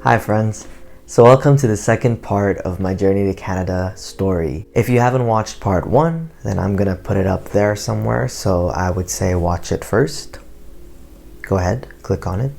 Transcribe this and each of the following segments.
Hi friends, so welcome to the second part of my journey to Canada story. If you haven't watched part 1, then I'm gonna put it up there somewhere, so I would say watch it first. Go ahead, click on it.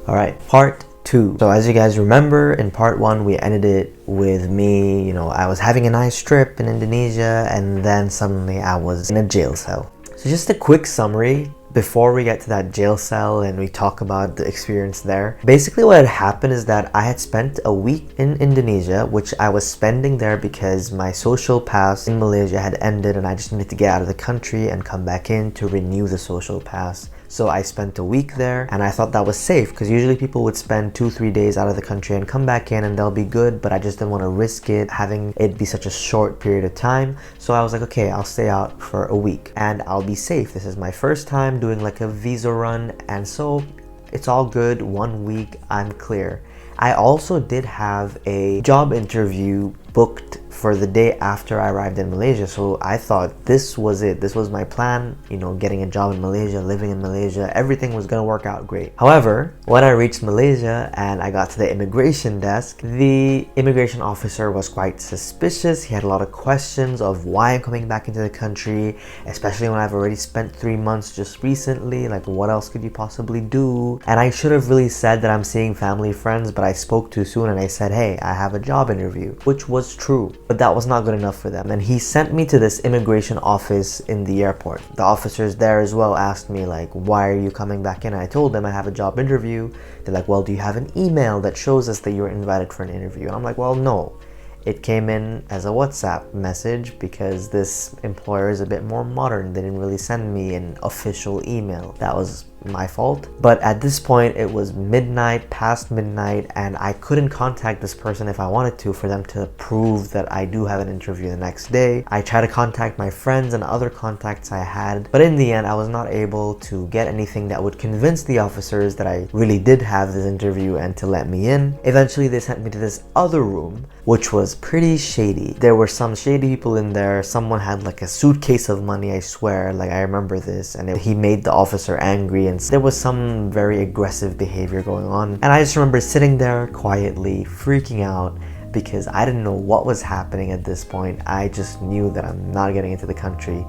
Alright, part 2. So as you guys remember, in part 1 we ended it with me, I was having a nice trip in Indonesia and then suddenly I was in a jail cell. So just a quick summary before we get to that jail cell and we talk about the experience there. Basically what had happened is that I had spent a week in Indonesia, which I was spending there because my social pass in Malaysia had ended and I just needed to get out of the country and come back in to renew the social pass. So I spent a week there and I thought that was safe because usually people would spend 2-3 days out of the country and come back in and they'll be good, but I just didn't want to risk it having it be such a short period of time. So I was like, okay, I'll stay out for a week and I'll be safe. This is my first time doing like a visa run, and so it's all good. 1 week, I'm clear. I also did have a job interview booked for the day after I arrived in Malaysia, so I thought this was it. This was my plan, getting a job in Malaysia, living in Malaysia, everything was gonna work out great. However, when I reached Malaysia and I got to the immigration desk, the immigration officer was quite suspicious. He had a lot of questions of why I'm coming back into the country, especially when I've already spent 3 months just recently. Like, what else could you possibly do? And I should have really said that I'm seeing family friends, but I spoke too soon and I said, hey, I have a job interview, which was true, but that was not good enough for them. And he sent me to this immigration office in the airport. The officers there as well asked me, like, why are you coming back in? And I told them I have a job interview. They're like, well, do you have an email that shows us that you were invited for an interview? And I'm like, well, no. It came in as a WhatsApp message because this employer is a bit more modern. They didn't really send me an official email. That was my fault. But at this point, it was midnight, past midnight, and I couldn't contact this person if I wanted to for them to prove that I do have an interview the next day. I tried to contact my friends and other contacts I had, but in the end, I was not able to get anything that would convince the officers that I really did have this interview and to let me in. Eventually, they sent me to this other room, which was pretty shady. There were some shady people in there. Someone had like a suitcase of money, I swear. Like, I remember this, and he made the officer angry, and there was some very aggressive behavior going on. And I just remember sitting there quietly, freaking out because I didn't know what was happening at this point. I just knew that I'm not getting into the country.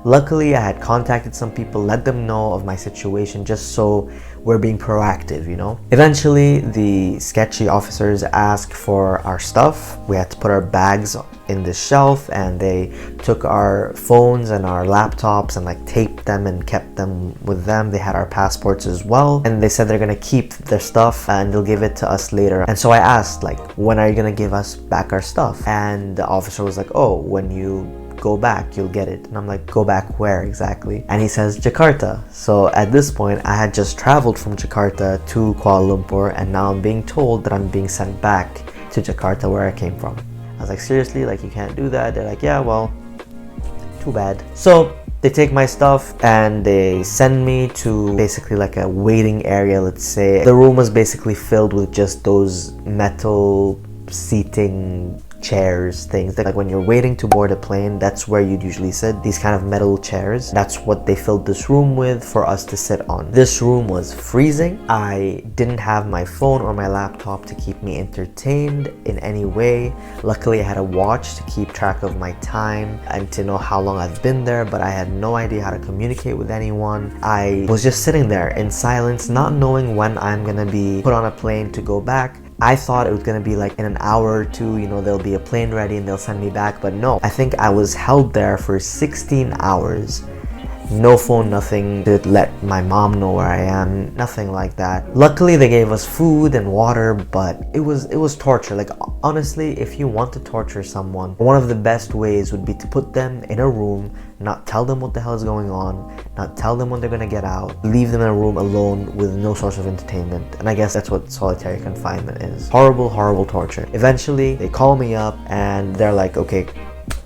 Luckily, I had contacted some people, let them know of my situation just so we're being proactive, Eventually, the sketchy officers asked for our stuff. We had to put our bags in the shelf and they took our phones and our laptops and like taped them and kept them with them. They had our passports as well, and they said they're gonna keep their stuff and they'll give it to us later. And so I asked, like, when are you gonna give us back our stuff? And the officer was like, oh, when you go back, you'll get it. And I'm like, go back where exactly? And he says, Jakarta. So at this point, I had just traveled from Jakarta to Kuala Lumpur, and now I'm being told that I'm being sent back to Jakarta where I came from. I was like, seriously? Like, you can't do that? They're like, yeah, well, too bad. So they take my stuff and they send me to basically like a waiting area, let's say. The room was basically filled with just those metal seating chairs, things like when you're waiting to board a plane, that's where you'd usually sit, these kind of metal chairs. That's what they filled this room with for us to sit on. This room was freezing. I didn't have my phone or my laptop to keep me entertained in any way. Luckily, I had a watch to keep track of my time and to know how long I've been there, but I had no idea how to communicate with anyone. I was just sitting there in silence, not knowing when I'm gonna be put on a plane to go back. I thought it was gonna be like in an hour or two, there'll be a plane ready and they'll send me back, but no. I think I was held there for 16 hours. No phone, nothing to let my mom know where I am, nothing like that. Luckily, they gave us food and water, but it was torture. Like, honestly, if you want to torture someone, one of the best ways would be to put them in a room, not tell them what the hell is going on, not tell them when they're gonna get out, leave them in a room alone with no source of entertainment. And I guess that's what solitary confinement is. Horrible, horrible torture. Eventually, they call me up and they're like, okay,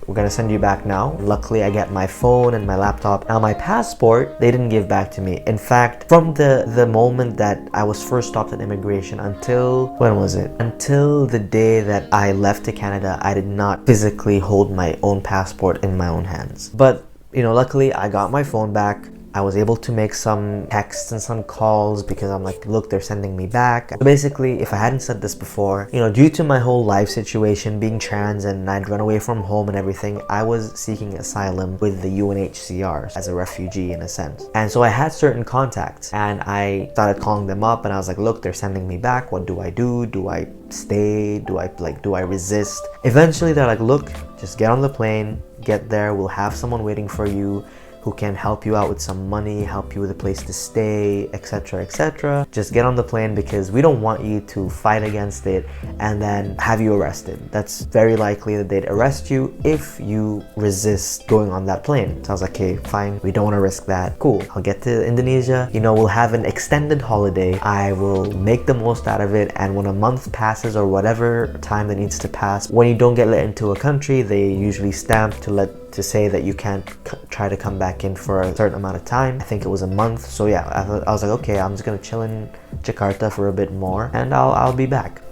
we're gonna send you back now. Luckily, I get my phone and my laptop. Now, my passport, they didn't give back to me. In fact, from the moment that I was first stopped at immigration until, when was it? Until the day that I left to Canada, I did not physically hold my own passport in my own hands. But, luckily, I got my phone back. I was able to make some texts and some calls because I'm like, look, they're sending me back. So basically, if I hadn't said this before, you know, due to my whole life situation being trans and I'd run away from home and everything, I was seeking asylum with the UNHCR as a refugee in a sense. And so I had certain contacts and I started calling them up and I was like, look, they're sending me back. What do I do? Do I stay? Do I resist? Eventually they're like, look, just get on the plane, get there, we'll have someone waiting for you who can help you out with some money, help you with a place to stay, etc, etc. Just get on the plane because we don't want you to fight against it and then have you arrested. That's very likely that they'd arrest you if you resist going on that plane. So I was like, okay, fine, we don't want to risk that. Cool, I'll get to Indonesia, you know, we'll have an extended holiday. I will make the most out of it, and when a month passes or whatever time that needs to pass, when you don't get let into a country, they usually stamp to say that you can't try to come back in for a certain amount of time. I think it was a month. So yeah, I was like, okay, I'm just gonna chill in Jakarta for a bit more and I'll be back.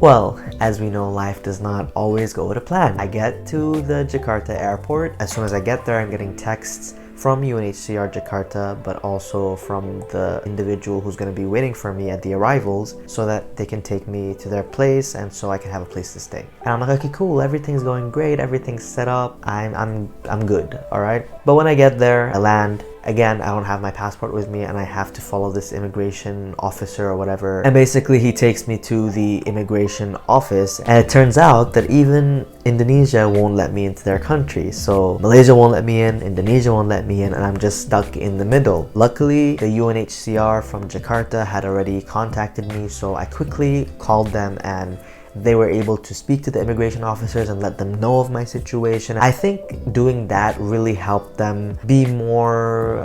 Well, as we know, life does not always go to plan. I get to the Jakarta airport. As soon as I get there, I'm getting texts from UNHCR Jakarta, but also from the individual who's going to be waiting for me at the arrivals so that they can take me to their place and so I can have a place to stay. And I'm like, okay, cool, everything's going great, everything's set up, I'm good, all right? But when I get there, I land. Again, I don't have my passport with me and I have to follow this immigration officer or whatever. And basically he takes me to the immigration office and it turns out that even Indonesia won't let me into their country. So Malaysia won't let me in, Indonesia won't let me in, and I'm just stuck in the middle. Luckily, the UNHCR from Jakarta had already contacted me, so I quickly called them and they were able to speak to the immigration officers and let them know of my situation. I think doing that really helped them be more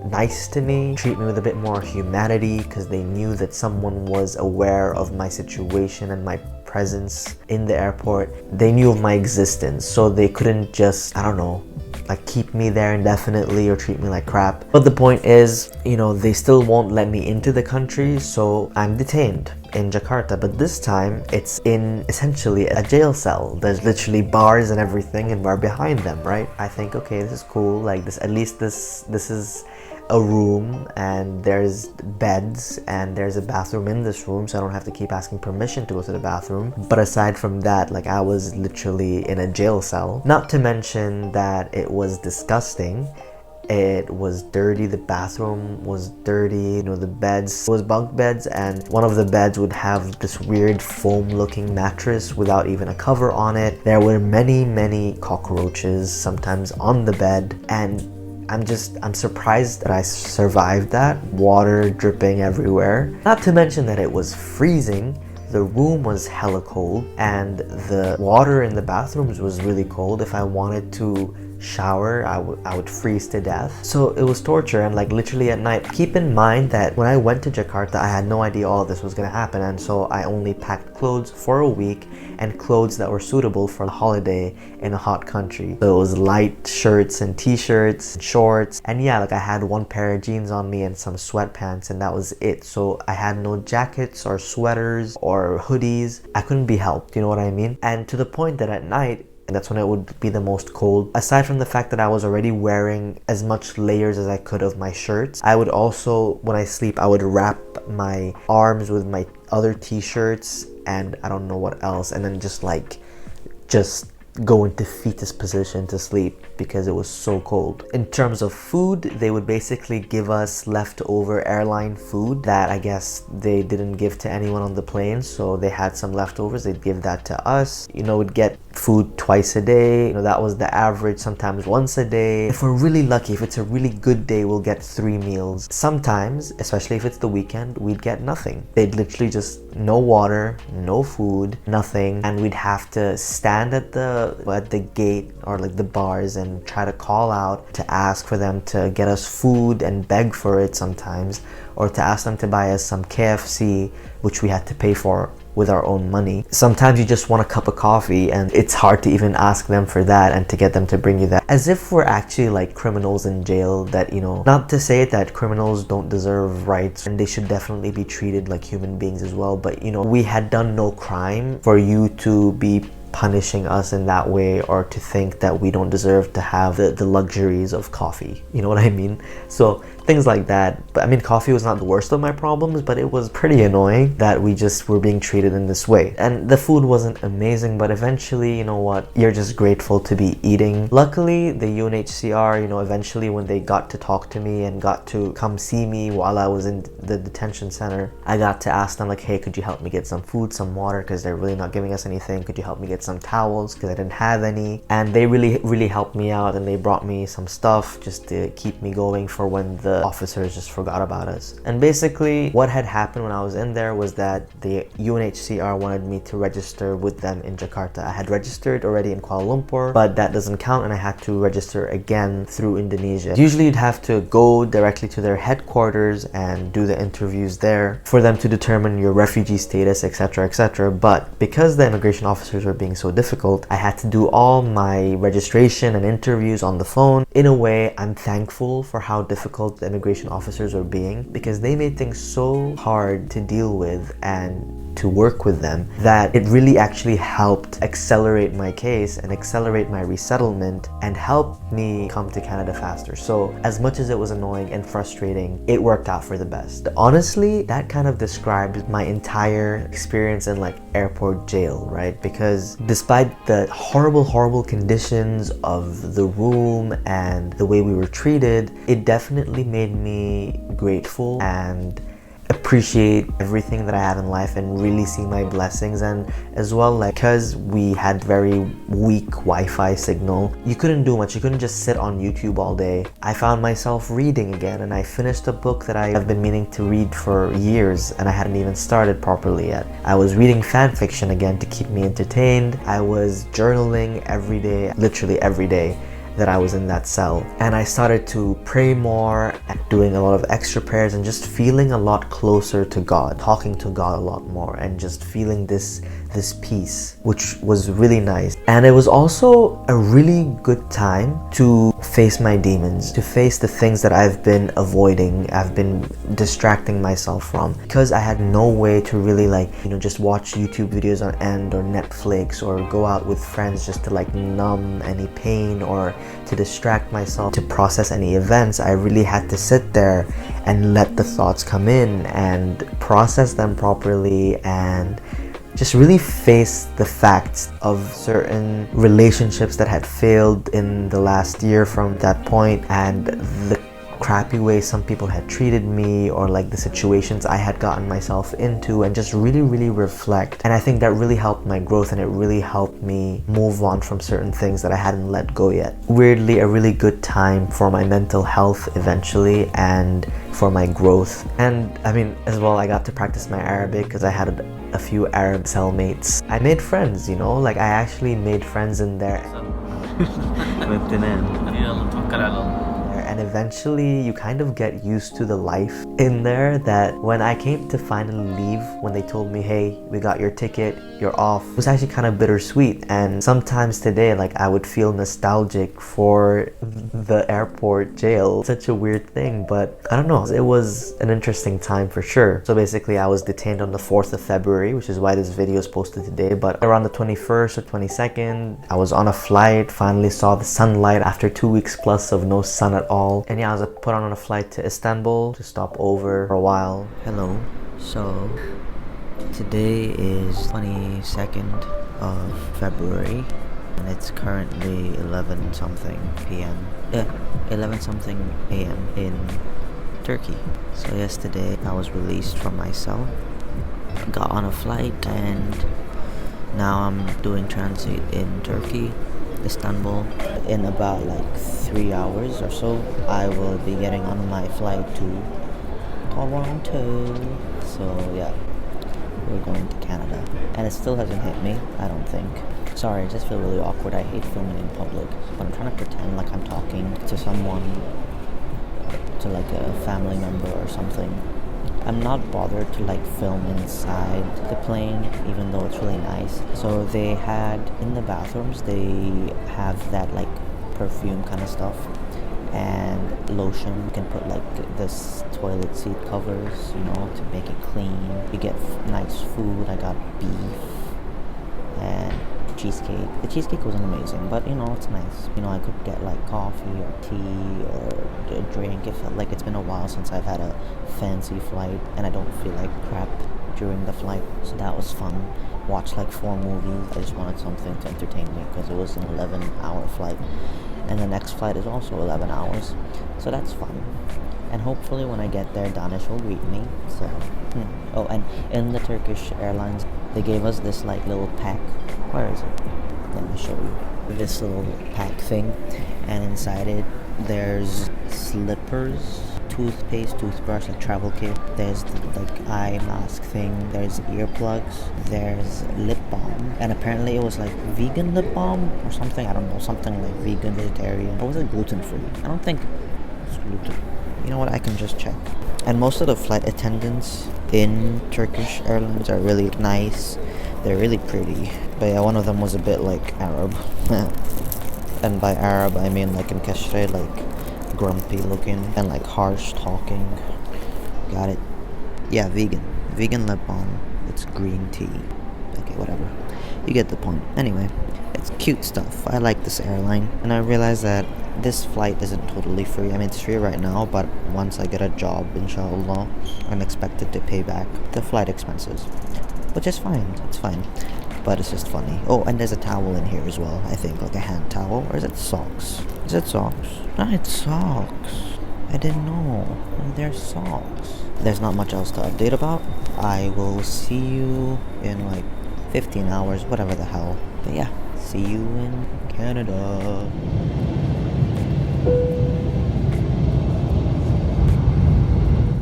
nice to me, treat me with a bit more humanity, because they knew that someone was aware of my situation and my presence in the airport. They knew of my existence, so they couldn't just, I don't know, like keep me there indefinitely or treat me like crap. But the point is, you know, they still won't let me into the country, so I'm detained in Jakarta. But this time it's in essentially a jail cell. There's literally bars and everything and we're behind them, right? I think, okay, this is cool, like this, at least this is a room and there's beds and there's a bathroom in this room, so I don't have to keep asking permission to go to the bathroom. But aside from that, like, I was literally in a jail cell. Not to mention that it was disgusting. It was dirty, the bathroom was dirty, you know, the beds, it was bunk beds, and one of the beds would have this weird foam looking mattress without even a cover on it. There were many cockroaches sometimes on the bed, and I'm surprised that I survived that. Water dripping everywhere. Not to mention that it was freezing. The room was hella cold and the water in the bathrooms was really cold. If I wanted to shower, I would freeze to death. So it was torture, and like literally at night. Keep in mind that when I went to Jakarta, I had no idea all of this was gonna happen, and so I only packed clothes for a week and clothes that were suitable for the holiday in a hot country. So it was light shirts and t-shirts and shorts, and yeah, like I had one pair of jeans on me and some sweatpants, and that was it. So I had no jackets or sweaters or hoodies. I couldn't be helped, you know what I mean? And to the point that at night, and that's when it would be the most cold. Aside from the fact that I was already wearing as much layers as I could of my shirts, I would also, when I sleep, I would wrap my arms with my other t-shirts and I don't know what else, and then just go into fetus position to sleep because it was so cold. In terms of food, they would basically give us leftover airline food that I guess they didn't give to anyone on the plane, so they had some leftovers, they'd give that to us. You know, we'd get food twice a day, you know, that was the average, sometimes once a day. If we're really lucky, if it's a really good day, we'll get 3 meals. Sometimes, especially if it's the weekend, we'd get nothing. They'd literally just no water, no food, nothing, and we'd have to stand at the gate or like the bars and try to call out to ask for them to get us food and beg for it sometimes, or to ask them to buy us some KFC, which we had to pay for with our own money. Sometimes you just want a cup of coffee and it's hard to even ask them for that and to get them to bring you that. As if we're actually like criminals in jail that, you know, not to say that criminals don't deserve rights and they should definitely be treated like human beings as well, but you know, we had done no crime for you to be punishing us in that way, or to think that we don't deserve to have the luxuries of coffee. You know what I mean? So things like that. But I mean, coffee was not the worst of my problems, but it was pretty annoying that we just were being treated in this way. And the food wasn't amazing, but eventually, you know what, you're just grateful to be eating. Luckily, the UNHCR, you know, eventually when they got to talk to me and got to come see me while I was in the detention center, I got to ask them like, hey, could you help me get some food, some water, because they're really not giving us anything. Could you help me get some towels, because I didn't have any? And they really helped me out, and they brought me some stuff just to keep me going for when the officers just forgot about us. And basically what had happened when I was in there was that the UNHCR wanted me to register with them in Jakarta. I had registered already in Kuala Lumpur, but that doesn't count, and I had to register again through Indonesia. Usually you'd have to go directly to their headquarters and do the interviews there for them to determine your refugee status, etc, etc. But because the immigration officers were being so difficult, I had to do all my registration and interviews on the phone. In a way, I'm thankful for how difficult the immigration officers were being, because they made things so hard to deal with and to work with them that it really actually helped accelerate my case and accelerate my resettlement and help me come to Canada faster. So as much as it was annoying and frustrating, it worked out for the best. Honestly, that kind of describes my entire experience in like airport jail, right? Because despite the horrible conditions of the room and the way we were treated, it definitely made me grateful and appreciate everything that I have in life and really see my blessings. And as well, like, because we had very weak Wi-Fi signal, you couldn't do much. You couldn't just sit on YouTube all day. I found myself reading again, and I finished a book that I have been meaning to read for years and I hadn't even started properly yet. I was reading fan fiction again to keep me entertained. I was journaling every day, literally every day that I was in that cell, and I started to pray more, doing a lot of extra prayers, and just feeling a lot closer to God, talking to God a lot more, and just feeling this peace, which was really nice. And it was also a really good time to face my demons, to face the things that I've been avoiding, I've been distracting myself from, because I had no way to really, like, you know, just watch YouTube videos on end or Netflix or go out with friends just to like numb any pain or to distract myself, to process any events. I really had to sit there and let the thoughts come in and process them properly, and just really face the facts of certain relationships that had failed in the last year from that point, and the crappy way some people had treated me, or like the situations I had gotten myself into, and just really reflect. And I think that really helped my growth, and it really helped me move on from certain things that I hadn't let go yet. Weirdly, a really good time for my mental health eventually, and for my growth. And I mean, as well, I got to practice my Arabic because I had a few Arab cellmates. I made friends, you know, like I actually made friends in there. And eventually you kind of get used to the life in there, that when I came to finally leave, when they told me, hey, we got your ticket, you're off, it was actually kind of bittersweet. And sometimes today, like, I would feel nostalgic for the airport jail. Such a weird thing, but I don't know, it was an interesting time for sure. So basically I was detained on the 4th of February, which is why this video is posted today, but around the 21st or 22nd, I was on a flight, finally saw the sunlight after 2 weeks plus of no sun at all. And yeah, I was put on a flight to Istanbul to stop over for a while. Hello. So today is 22nd of February, and it's currently 11 something p.m. 11 something a.m. in Turkey. So yesterday I was released from my cell, got on a flight, and now I'm doing transit in Turkey, Istanbul. In about like 3 hours or so, I will be getting on my flight to Toronto. So yeah, we're going to Canada, and it still hasn't hit me, I don't think. Sorry, I just feel really awkward. I hate filming in public, but I'm trying to pretend like I'm talking to someone, to like a family member or something. I'm not bothered to like film inside the plane, even though it's really nice. So they had, in the bathrooms, they have that like perfume kind of stuff and lotion. You can put like this toilet seat covers, you know, to make it clean. You get nice food. I got beef and cheesecake. The cheesecake wasn't amazing, but you know, it's nice. You know, I could get like coffee or tea or a drink. It felt like it's been a while since I've had a fancy flight, and I don't feel like crap during the flight, so that was fun. Watched like 4 movies. I just wanted something to entertain me because it was an 11-hour flight, and the next flight is also 11 hours, so that's fun. And hopefully when I get there, Danish will greet me. So, oh, and in the Turkish Airlines, they gave us this like little pack. Where is it? Let me show you. This little pack thing, and inside it, there's slippers, toothpaste, toothbrush, like travel kit. There's the like eye mask thing. There's earplugs. There's lip balm, and apparently it was like vegan lip balm or something. I don't know, something like vegan, vegetarian, or was it gluten free? I don't think it's gluten. You know what? I can just check. And most of the flight attendants in Turkish Airlines are really nice. They're really pretty. But yeah, one of them was a bit like Arab. And by Arab, I mean like in Kashre, like grumpy looking and like harsh talking. Got it. Yeah, vegan. Vegan lip balm. It's green tea. Okay, whatever. You get the point. Anyway, it's cute stuff. I like this airline. And I realized that this flight isn't totally free. I mean, it's free right now, but once I get a job, inshallah, I'm expected to pay back the flight expenses. Which is fine. It's fine. But it's just funny. Oh, and there's a towel in here as well, I think. Like a hand towel. Or is it socks? Is it socks? No, it's socks. I didn't know. They're socks. There's not much else to update about. I will see you in like 15 hours, whatever the hell. But yeah, see you in Canada.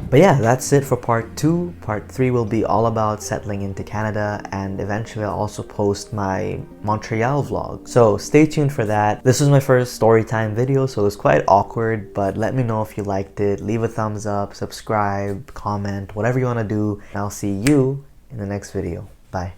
But yeah, that's it for part 2. Part 3 will be all about settling into Canada, and eventually I'll also post my Montreal vlog. So stay tuned for that. This was my first story time video, so it was quite awkward, but let me know if you liked it. Leave a thumbs up, subscribe, comment, whatever you want to do. And I'll see you in the next video. Bye.